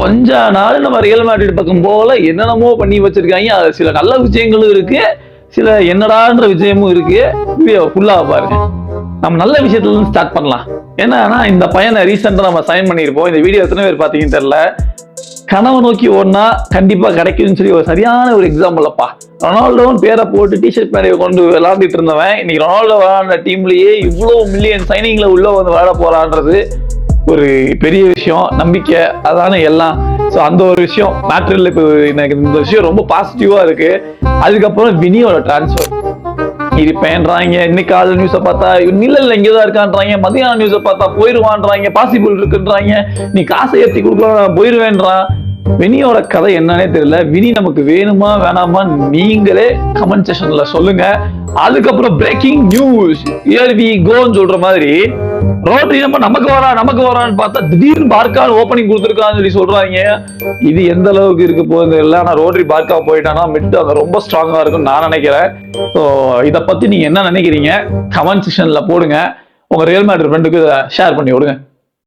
கொஞ்ச நாள் நம்ம ரியல் மேட்ரிட் பக்கம் போல என்னென்னமோ பண்ணி வச்சிருக்காங்க. அது சில நல்ல விஷயங்களும் இருக்கு, சில என்னடான்ற விஷயமும் இருக்கு. வீடியோ ஃபுல்லா பாருங்க. நம்ம நல்ல விஷயத்துல இருந்து ஸ்டார்ட் பண்ணலாம். என்னன்னா, இந்த பையனை ரீசெண்டா நம்ம சைன் பண்ணியிருப்போம். இந்த வீடியோ எத்தனை பேர் பாத்தீங்கன்னு தெரியல. கனவை நோக்கி ஓடினா கண்டிப்பா கிடைக்கும்னு சொல்லி ஒரு சரியான ஒரு எக்ஸாம்பிள் அப்பா. ரொனால்டோன்னு பேரை போட்டு டிஷர்ட் மேடையை கொண்டு விளையாண்டுட்டு இருந்தவன் இன்னைக்கு ரொனால்டோ விளையாடுற டீம்லயே இவ்வளவு மில்லியன் சைனிங்ல உள்ள வந்து விளையாட போறான்றது ஒரு பெரிய விஷயம். நம்பிக்கை அதான எல்லாம். ஸோ அந்த ஒரு விஷயம் மேட்ரில் இப்போ எனக்கு இந்த விஷயம் ரொம்ப பாசிட்டிவா இருக்கு. அதுக்கப்புறம் வினியோட டிரான்ஸ்ஃபர் இருப்பேன்றாங்க. இன்னைக்கு கால நியூஸை பார்த்தா நிழல்ல இங்கதான் இருக்கான்றாங்க, மதியான நியூஸை பார்த்தா போயிருவான்றாங்க, பாசிபிள் இருக்குன்றாங்க, நீ காசை ஏற்றி கொடுக்கலாம் போயிருவேன்றான். வினியோட கதை என்னன்னே தெரியல. வினி நமக்கு வேணுமா வேணாமா நீங்களே கமெண்ட் செக்ஷன்ல சொல்லுங்க. அதுக்கப்புறம் பிரேக்கிங் நியூஸ் ஹியர் வி கோன்னு சொல்ற மாதிரி ரோட்ரி நமக்கு வரான்னு பார்த்தா திடீர்னு பார்க்கால் ஓப்பனிங் கொடுத்துருக்கான்னு சொல்லி சொல்றாங்க. இது எந்த அளவுக்கு இருக்கு போகுது இல்லை. ஆனா ரோட்ரி பார்க்கா போயிட்டானா மிட் அங்க ரொம்ப ஸ்ட்ராங்கா இருக்கும்னு நான் நினைக்கிறேன். ஸோ இதை பத்தி நீங்க என்ன நினைக்கிறீங்க கமெண்ட் செக்ஷன்ல போடுங்க. உங்க ரியல் மேட்ரிட் ஃப்ரெண்டுக்கு ஷேர் பண்ணி விடுங்க.